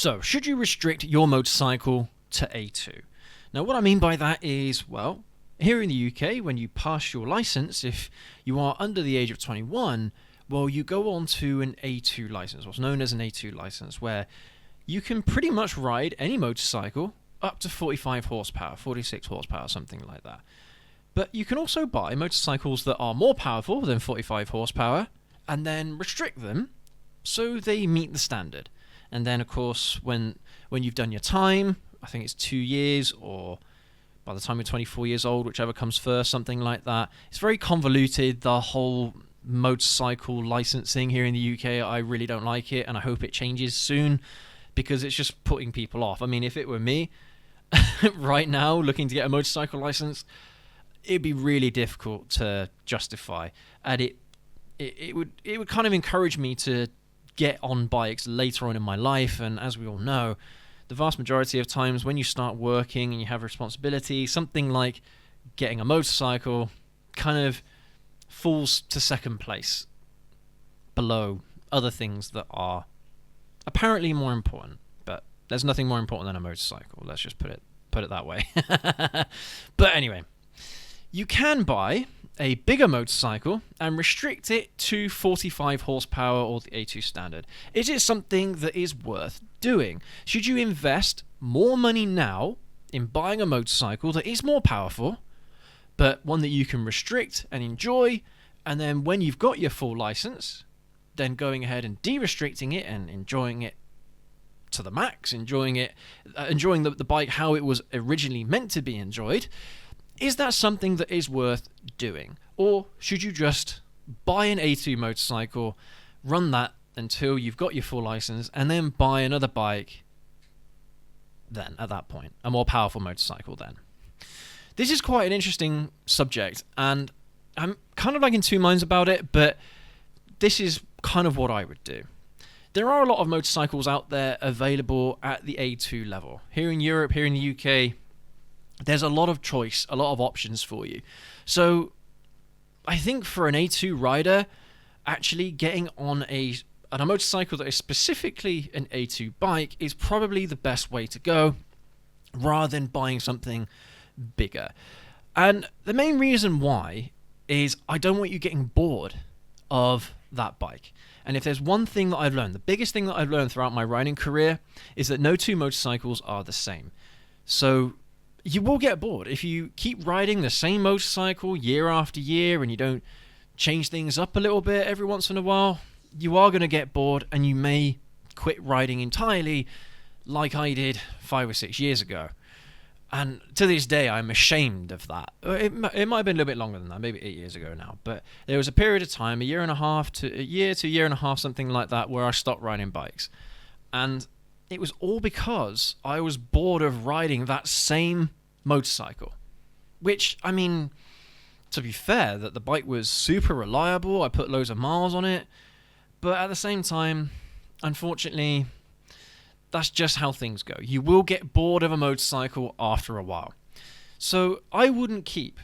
So, should you restrict your motorcycle to A2? Now, what I mean by that is, well, here in the UK, when you pass your license, if you are under the age of 21, well, you go on to an A2 license, what's known as an A2 license, where you can pretty much ride any motorcycle up to 45 horsepower, 46 horsepower, something like that. But you can also buy motorcycles that are more powerful than 45 horsepower and then restrict them so they meet the standard. And then, of course, when you've done your time, I think it's 2 years, or by the time you're 24 years old, whichever comes first, something like that. It's very convoluted, the whole motorcycle licensing here in the UK. I really don't like it, and I hope it changes soon, because it's just putting people off. I mean, if it were me, right now, looking to get a motorcycle license, it'd be really difficult to justify. And it would kind of encourage me to get on bikes later on in my life, and as we all know, the vast majority of times when you start working and you have responsibility, something like getting a motorcycle kind of falls to second place below other things that are apparently more important. But there's nothing more important than a motorcycle, let's just put it that way. But anyway, you can buy a bigger motorcycle and restrict it to 45 horsepower or the A2 standard. Is it something that is worth doing? Should you invest more money now in buying a motorcycle that is more powerful, but one that you can restrict and enjoy, and then when you've got your full license, then going ahead and de-restricting it and enjoying it to the max, enjoying the bike how it was originally meant to be enjoyed? Is that something that is worth doing? Or should you just buy an A2 motorcycle, run that until you've got your full license, and then buy another bike then, at that point? A more powerful motorcycle then. This is quite an interesting subject, and I'm kind of like in two minds about it, but this is kind of what I would do. There are a lot of motorcycles out there available at the A2 level. Here in Europe, here in the UK, there's a lot of choice, a lot of options for you. So I think for an A2 rider, actually getting on a motorcycle that is specifically an A2 bike is probably the best way to go, rather than buying something bigger. And the main reason why is I don't want you getting bored of that bike. And if there's one thing that I've learned, the biggest thing that I've learned throughout my riding career, is that no two motorcycles are the same. So you will get bored if you keep riding the same motorcycle year after year and you don't change things up a little bit every once in a while. You are going to get bored, and you may quit riding entirely, like I did 5 or 6 years ago. And to this day, I'm ashamed of that. It might have been a little bit longer than that, maybe 8 years ago now. But there was a period of time, a year and a half to a year and a half, something like that, where I stopped riding bikes. And it was all because I was bored of riding that same motorcycle. Which, I mean, to be fair, that the bike was super reliable. I put loads of miles on it. But at the same time, unfortunately, that's just how things go. You will get bored of a motorcycle after a while. So I wouldn't keep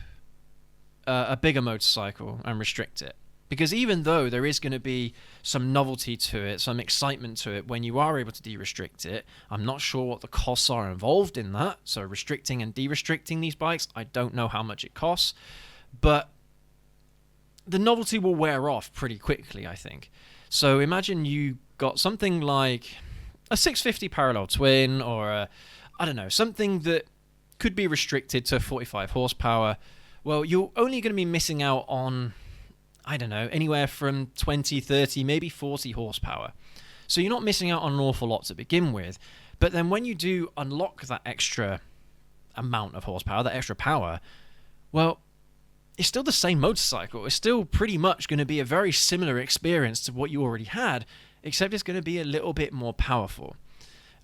a bigger motorcycle and restrict it. Because even though there is going to be some novelty to it, some excitement to it when you are able to de-restrict it, I'm not sure what the costs are involved in that. So restricting and de-restricting these bikes, I don't know how much it costs. But the novelty will wear off pretty quickly, I think. So imagine you got something like a 650 parallel twin, or something that could be restricted to 45 horsepower. Well, you're only going to be missing out on, anywhere from 20, 30, maybe 40 horsepower. So you're not missing out on an awful lot to begin with. But then when you do unlock that extra amount of horsepower, that extra power, well, it's still the same motorcycle. It's still pretty much going to be a very similar experience to what you already had, except it's going to be a little bit more powerful.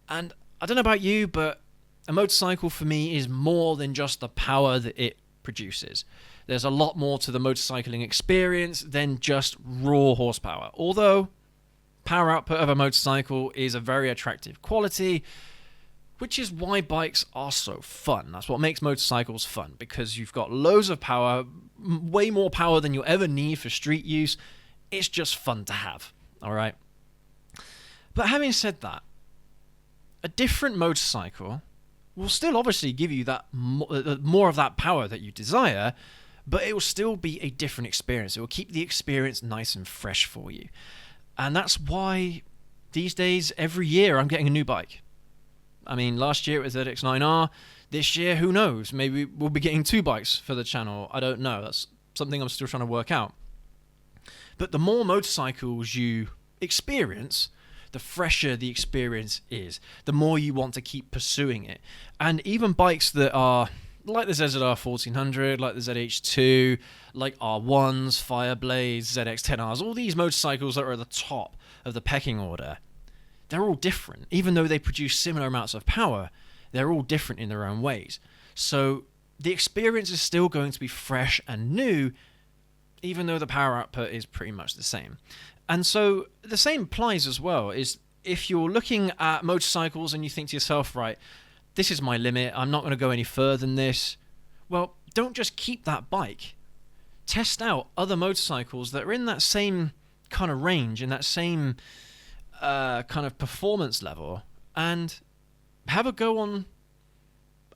And I don't know about you, but a motorcycle for me is more than just the power that it produces. There's a lot more to the motorcycling experience than just raw horsepower. Although power output of a motorcycle is a very attractive quality, which is why bikes are so fun. That's what makes motorcycles fun, because you've got loads of power, way more power than you'll ever need for street use. It's just fun to have, all right? But having said that, a different motorcycle will still obviously give you that more of that power that you desire, but it will still be a different experience. It will keep the experience nice and fresh for you. And that's why these days, every year, I'm getting a new bike. I mean, last year it was ZX9R. This year, who knows? Maybe we'll be getting 2 bikes for the channel. I don't know. That's something I'm still trying to work out. But the more motorcycles you experience, the fresher the experience is. The more you want to keep pursuing it. And even bikes that are like the ZZR 1400, like the ZH2, like R1s, Fireblades, ZX10Rs, all these motorcycles that are at the top of the pecking order, they're all different. Even though they produce similar amounts of power, they're all different in their own ways. So the experience is still going to be fresh and new, even though the power output is pretty much the same. And so the same applies as well, is if you're looking at motorcycles and you think to yourself, right, this is my limit, I'm not going to go any further than this, well, don't just keep that bike. Test out other motorcycles that are in that same kind of range, in that same kind of performance level, and have a go on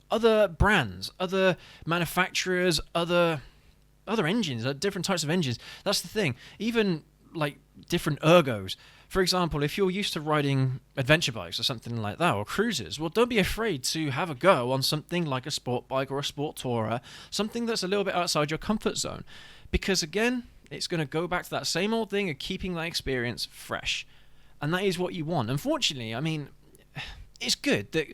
other brands, other manufacturers, other engines, different types of engines. That's the thing. Even like different ergos. For example, if you're used to riding adventure bikes or something like that, or cruisers, well, don't be afraid to have a go on something like a sport bike or a sport tourer, something that's a little bit outside your comfort zone. Because again, it's going to go back to that same old thing of keeping that experience fresh. And that is what you want. Unfortunately, I mean, it's good that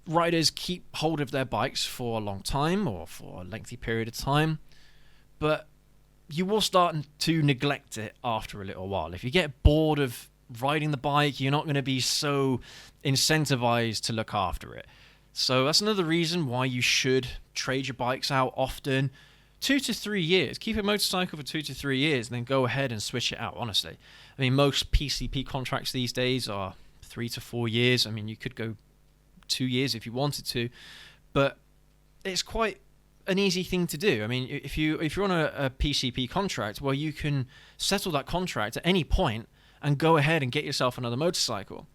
riders keep hold of their bikes for a long time or for a lengthy period of time, but you will start to neglect it after a little while. If you get bored of riding the bike, you're not going to be so incentivized to look after it. So that's another reason why you should trade your bikes out often. 2 to 3 years. Keep a motorcycle for 2 to 3 years and then go ahead and switch it out, honestly. I mean, most PCP contracts these days are 3 to 4 years. I mean, you could go 2 years if you wanted to, but it's quite an easy thing to do. I mean, if you're on a PCP contract, well, you can settle that contract at any point and go ahead and get yourself another motorcycle.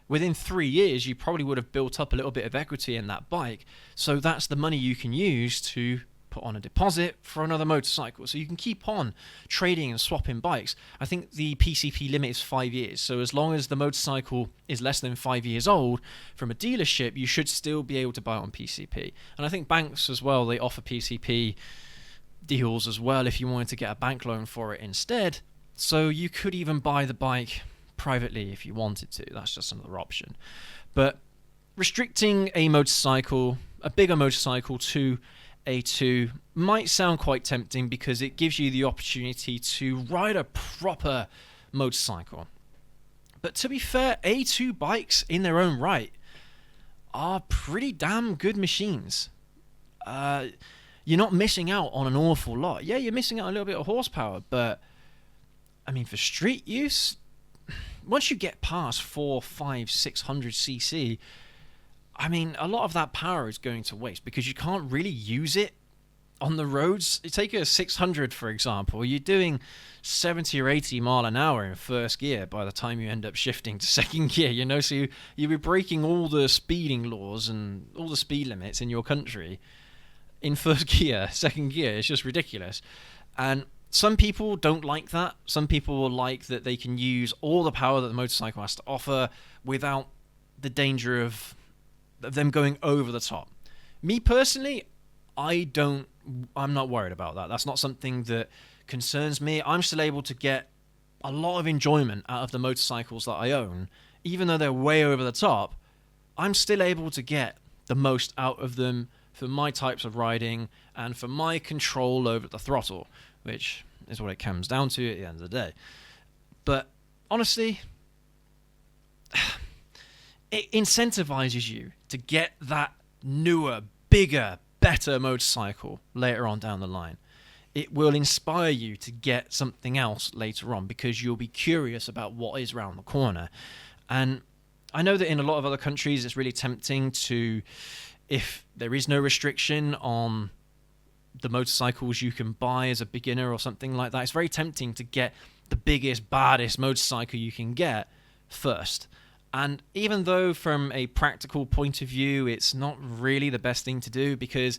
Within 3 years, you probably would have built up a little bit of equity in that bike, so that's the money you can use to put on a deposit for another motorcycle. So you can keep on trading and swapping bikes. I think the PCP limit is 5 years. So as long as the motorcycle is less than 5 years old from a dealership, you should still be able to buy it on PCP. And I think banks as well, they offer PCP deals as well if you wanted to get a bank loan for it instead. So you could even buy the bike privately if you wanted to. That's just another option. But restricting a motorcycle, a bigger motorcycle, to A2 might sound quite tempting because it gives you the opportunity to ride a proper motorcycle. But to be fair, A2 bikes in their own right are pretty damn good machines. You're not missing out on an awful lot. Yeah, you're missing out a little bit of horsepower, but I mean, for street use, once you get past 400, 500, 600 cc, I mean, a lot of that power is going to waste because you can't really use it on the roads. You take a 600, for example, you're doing 70 or 80 mile an hour in first gear by the time you end up shifting to second gear, you know, so you'll be breaking all the speeding laws and all the speed limits in your country in first gear, second gear. It's just ridiculous. And some people don't like that. Some people will like that they can use all the power that the motorcycle has to offer without the danger of them going over the top. Me personally, I'm not worried about that. That's not something that concerns me. I'm still able to get a lot of enjoyment out of the motorcycles that I own. Even though they're way over the top, I'm still able to get the most out of them for my types of riding and for my control over the throttle, which is what it comes down to at the end of the day. But honestly, it incentivizes you to get that newer, bigger, better motorcycle later on down the line. It will inspire you to get something else later on because you'll be curious about what is around the corner. And I know that in a lot of other countries it's really tempting to, if there is no restriction on the motorcycles you can buy as a beginner or something like that, it's very tempting to get the biggest, baddest motorcycle you can get first. And even though from a practical point of view, it's not really the best thing to do because,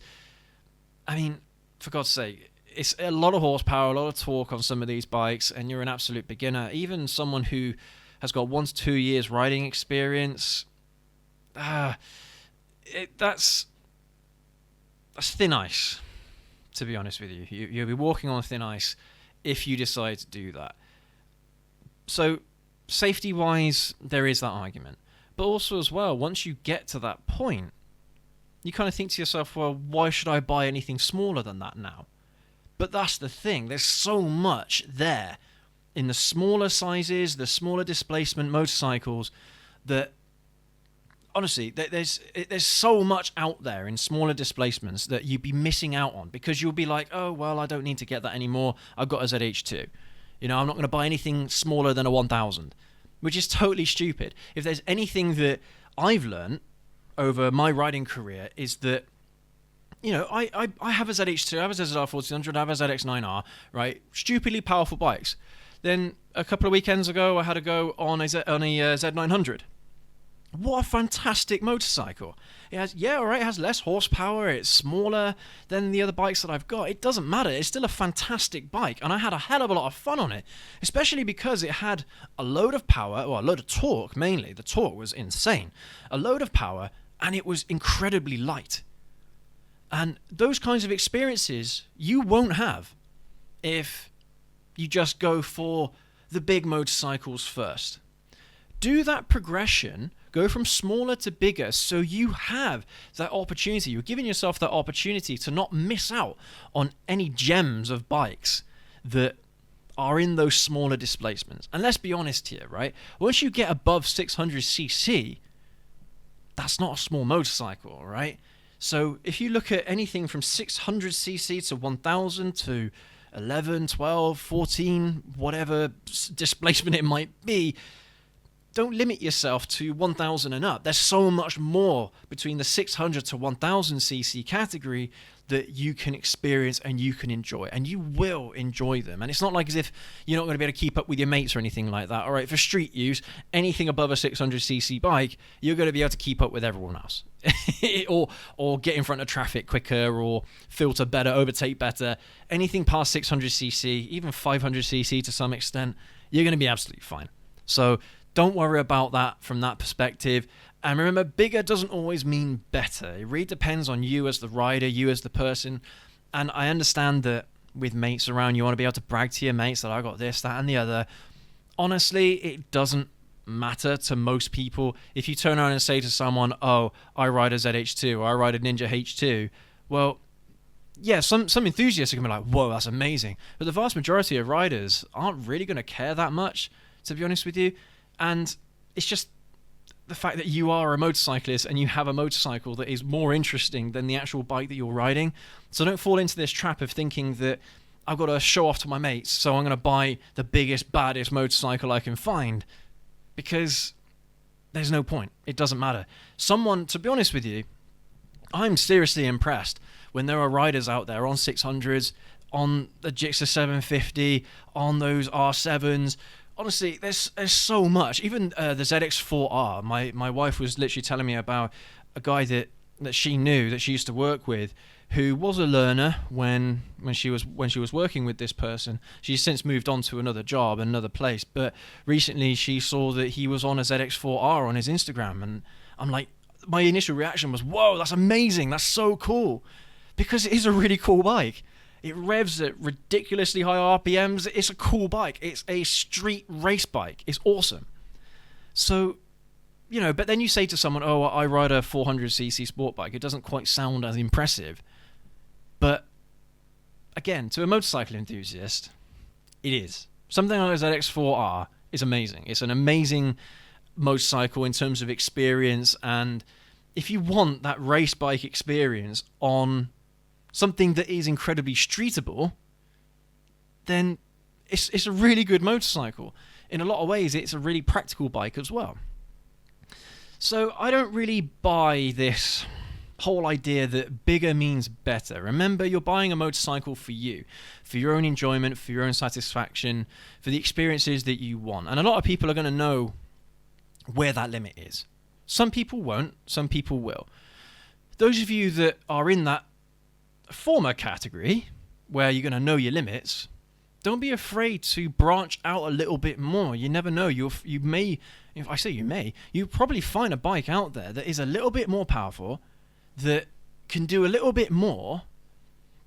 I mean, for God's sake, it's a lot of horsepower, a lot of torque on some of these bikes, and you're an absolute beginner. Even someone who has got 1 to 2 years riding experience, that's thin ice, to be honest with you. You'll be walking on thin ice if you decide to do that. So safety-wise, there is that argument. But also as well, once you get to that point, you kind of think to yourself, well, why should I buy anything smaller than that now? But that's the thing. There's so much there in the smaller sizes, the smaller displacement motorcycles that, honestly, there's so much out there in smaller displacements that you'd be missing out on because you'll be like, oh, well, I don't need to get that anymore. I've got a ZH2. You know, I'm not going to buy anything smaller than a 1000, which is totally stupid. If there's anything that I've learned over my riding career is that, you know, I have a ZH2, I have a ZR1400, I have a ZX9R, right? Stupidly powerful bikes. Then a couple of weekends ago, I had to go on a Z900. What a fantastic motorcycle. It has less horsepower, it's smaller than the other bikes that I've got. It doesn't matter, it's still a fantastic bike, and I had a hell of a lot of fun on it, especially because it had a load of power, well, a load of torque mainly. The torque was insane. A load of power, and it was incredibly light. And those kinds of experiences you won't have if you just go for the big motorcycles first. Do that progression, go from smaller to bigger, so you have that opportunity. You're giving yourself that opportunity to not miss out on any gems of bikes that are in those smaller displacements. And let's be honest here, right? Once you get above 600cc, that's not a small motorcycle, right? So if you look at anything from 600cc to 1000 to 11, 12, 14, whatever displacement it might be, don't limit yourself to 1000 and up. There's so much more between the 600 to 1000cc category that you can experience and you can enjoy, and you will enjoy them. And it's not like as if you're not going to be able to keep up with your mates or anything like that. All right, for street use, anything above a 600cc bike, you're going to be able to keep up with everyone else. or get in front of traffic quicker, or filter better, overtake better. Anything past 600cc, even 500cc to some extent, you're going to be absolutely fine. So don't worry about that from that perspective. And remember, bigger doesn't always mean better. It really depends on you as the rider, you as the person. And I understand that with mates around, you want to be able to brag to your mates that I got this, that, and the other. Honestly, it doesn't matter to most people. If you turn around and say to someone, oh, I ride a ZH2 or I ride a Ninja H2, well, yeah, some enthusiasts are going to be like, whoa, that's amazing. But the vast majority of riders aren't really going to care that much, to be honest with you. And it's just the fact that you are a motorcyclist and you have a motorcycle that is more interesting than the actual bike that you're riding. So don't fall into this trap of thinking that I've got to show off to my mates, so I'm going to buy the biggest, baddest motorcycle I can find, because there's no point. It doesn't matter. To be honest with you, I'm seriously impressed when there are riders out there on 600s, on the Gixxer 750, on those R7s. Honestly, there's so much. Even the ZX4R. My wife was literally telling me about a guy that she knew, that she used to work with, who was a learner when she was working with this person. She's since moved on to another job, another place. But recently she saw that he was on a ZX4R on his Instagram, and I'm like, my initial reaction was, whoa, that's amazing, that's so cool, because it is a really cool bike. It revs at ridiculously high RPMs. It's a cool bike. It's a street race bike. It's awesome. So, you know, but then you say to someone, oh, I ride a 400cc sport bike. It doesn't quite sound as impressive. But, again, to a motorcycle enthusiast, it is. Something like a ZX4R is amazing. It's an amazing motorcycle in terms of experience. And if you want that race bike experience on something that is incredibly streetable, then it's a really good motorcycle. In a lot of ways, it's a really practical bike as well. So I don't really buy this whole idea that bigger means better. Remember, you're buying a motorcycle for you, for your own enjoyment, for your own satisfaction, for the experiences that you want. And a lot of people are going to know where that limit is. Some people won't, some people will. Those of you that are in that former category, where you're going to know your limits, don't be afraid to branch out a little bit more. You never know. You may, if I say you may, you probably find a bike out there that is a little bit more powerful, that can do a little bit more,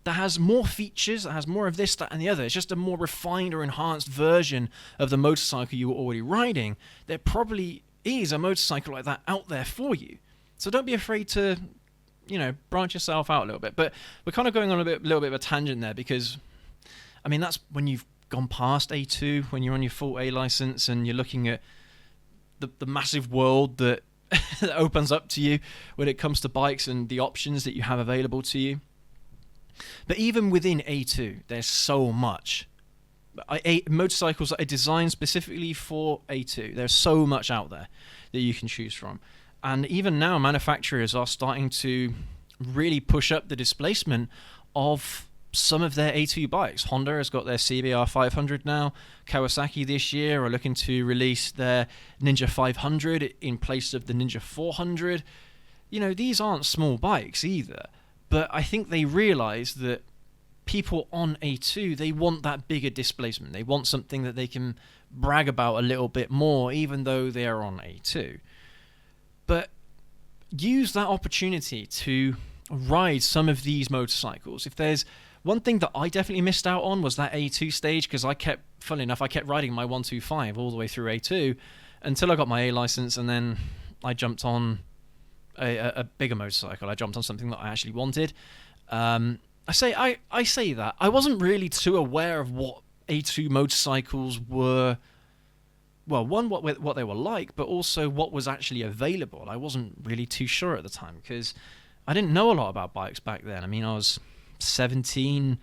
that has more features, that has more of this, that, and the other. It's just a more refined or enhanced version of the motorcycle you were already riding. There probably is a motorcycle like that out there for you. So don't be afraid to, branch yourself out a little bit. But we're kind of going on a little bit of a tangent there, because, I mean, that's when you've gone past A2, when you're on your full A license and you're looking at the massive world that, that opens up to you when it comes to bikes and the options that you have available to you. But even within A2, there's so much. Motorcycles that are designed specifically for A2. There's so much out there that you can choose from. And even now, manufacturers are starting to really push up the displacement of some of their A2 bikes. Honda has got their CBR 500 now. Kawasaki this year are looking to release their Ninja 500 in place of the Ninja 400. These aren't small bikes either. But I think they realize that people on A2, they want that bigger displacement. They want something that they can brag about a little bit more, even though they are on A2. But use that opportunity to ride some of these motorcycles. If there's one thing that I definitely missed out on, was that A2 stage, because I kept riding my 125 all the way through A2 until I got my A license, and then I jumped on a bigger motorcycle. I jumped on something that I actually wanted. I say that I wasn't really too aware of what A2 motorcycles were. Well, one, what they were like, but also what was actually available. I wasn't really too sure at the time, because I didn't know a lot about bikes back then. I mean, I was 17,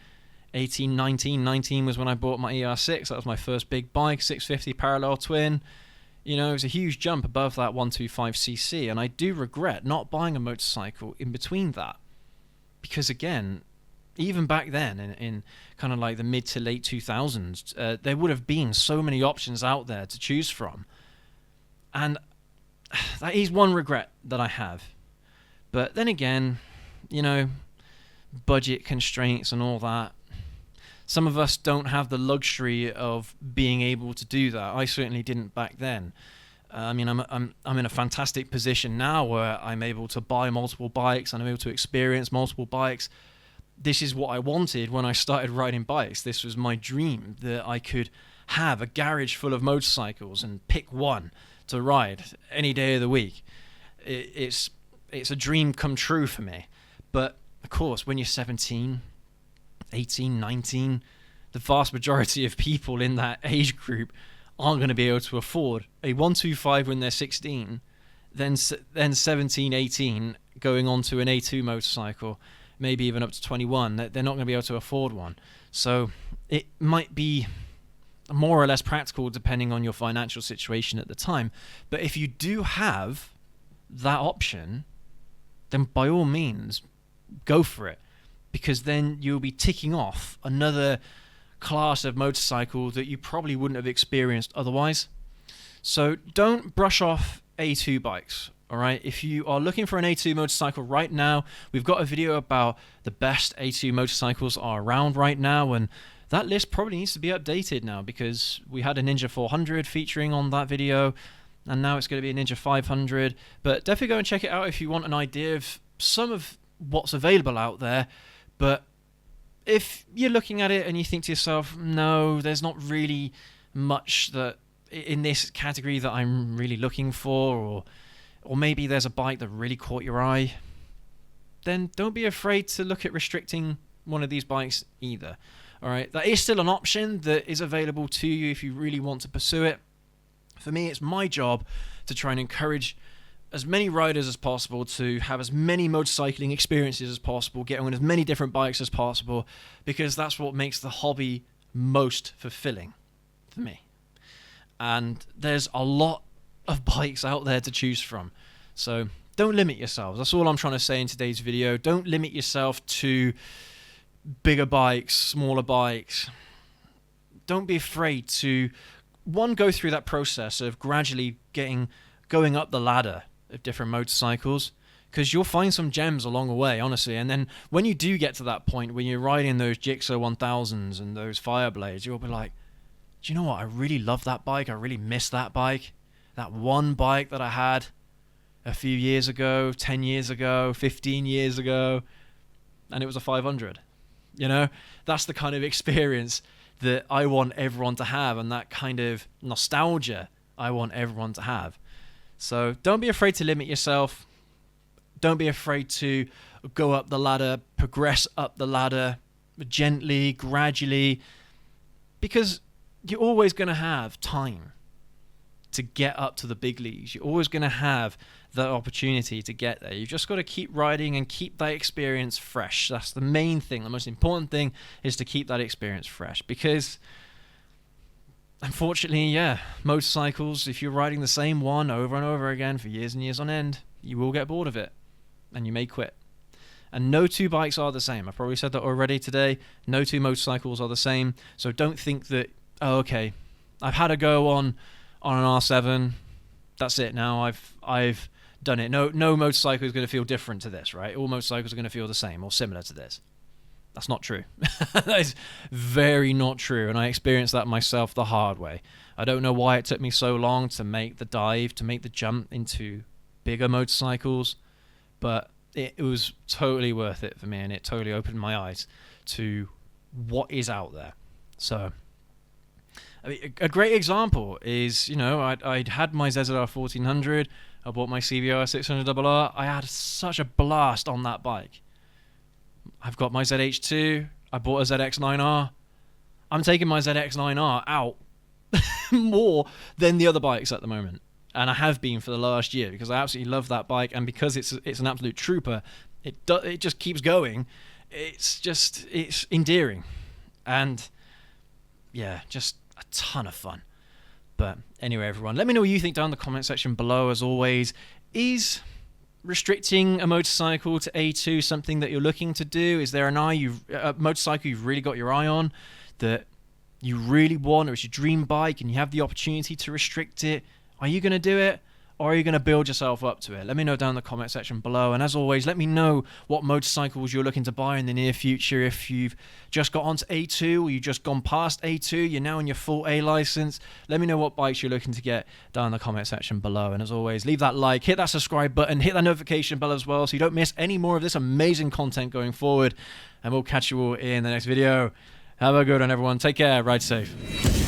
18, 19. 19 was when I bought my ER6. That was my first big bike, 650 parallel twin. It was a huge jump above that 125cc, and I do regret not buying a motorcycle in between that. Because again, even back then, in kind of like the mid to late 2000s, there would have been so many options out there to choose from. And that is one regret that I have. But then again, budget constraints and all that. Some of us don't have the luxury of being able to do that. I certainly didn't back then. I mean, I'm in a fantastic position now where I'm able to buy multiple bikes and I'm able to experience multiple bikes. This is what I wanted when I started riding bikes. This was my dream, that I could have a garage full of motorcycles and pick one to ride any day of the week. It's a dream come true for me. But of course, when you're 17, 18, 19, the vast majority of people in that age group aren't going to be able to afford a 125 when they're 16, then 17, 18, going on to an A2 motorcycle, maybe even up to 21. They're not going to be able to afford one. So it might be more or less practical depending on your financial situation at the time. But if you do have that option, then by all means, go for it. Because then you'll be ticking off another class of motorcycle that you probably wouldn't have experienced otherwise. So don't brush off A2 bikes, all right? If you are looking for an A2 motorcycle right now, we've got a video about the best A2 motorcycles are around right now, and that list probably needs to be updated now, because we had a Ninja 400 featuring on that video, and now it's going to be a Ninja 500. But definitely go and check it out if you want an idea of some of what's available out there. But if you're looking at it and you think to yourself, no, there's not really much that in this category that I'm really looking for, or maybe there's a bike that really caught your eye, then don't be afraid to look at restricting one of these bikes either. All right, that is still an option that is available to you if you really want to pursue it. For me, it's my job to try and encourage as many riders as possible to have as many motorcycling experiences as possible, get on as many different bikes as possible, because that's what makes the hobby most fulfilling for me. And there's a lot of bikes out there to choose from. So don't limit yourselves. That's all I'm trying to say in today's video. Don't limit yourself to bigger bikes, smaller bikes. Don't be afraid to, one, go through that process of gradually getting going up the ladder of different motorcycles, because you'll find some gems along the way, honestly. And then when you do get to that point, when you're riding those Gixxer 1000s and those Fireblades, you'll be like, do you know what? I really love that bike. I really miss that bike. That one bike that I had a few years ago, 10 years ago, 15 years ago, and it was a 500. You know, that's the kind of experience that I want everyone to have, and that kind of nostalgia I want everyone to have. So don't be afraid to limit yourself. Don't be afraid to go up the ladder, progress up the ladder gently, gradually, because you're always going to have time to get up to the big leagues. You're always going to have that opportunity to get there. You've just got to keep riding and keep that experience fresh. That's the main thing. The most important thing is to keep that experience fresh, because unfortunately, yeah, motorcycles, if you're riding the same one over and over again for years and years on end, you will get bored of it and you may quit. And no two bikes are the same. I probably said that already today. No two motorcycles are the same. So don't think that, oh, okay, I've had a go on an R7. That's it now. I've done it. No motorcycle is going to feel different to this, right? All motorcycles are going to feel the same or similar to this. That's not true. That is very not true, and I experienced that myself the hard way. I don't know why it took me so long to make the dive, to make the jump into bigger motorcycles, but it was totally worth it for me, and it totally opened my eyes to what is out there. So, I mean, a great example is, you know, I'd had my ZZR 1400, I bought my CBR 600RR, I had such a blast on that bike. I've got my ZH2, I bought a ZX9R. I'm taking my ZX9R out more than the other bikes at the moment. And I have been for the last year, because I absolutely love that bike, and because it's an absolute trooper, it just keeps going. It's endearing. And yeah, just a ton of fun. But anyway, everyone, let me know what you think down in the comment section below. As always, is restricting a motorcycle to A2 something that you're looking to do? Is there a motorcycle you've really got your eye on that you really want, or it's your dream bike and you have the opportunity to restrict it? Are you going to do it, or are you going to build yourself up to it? Let me know down in the comment section below. And as always, let me know what motorcycles you're looking to buy in the near future. If you've just got onto A2, or you've just gone past A2, you're now in your full A license, let me know what bikes you're looking to get down in the comment section below. And as always, leave that like, hit that subscribe button, hit that notification bell as well, so you don't miss any more of this amazing content going forward. And we'll catch you all in the next video. Have a good one, everyone. Take care. Ride safe.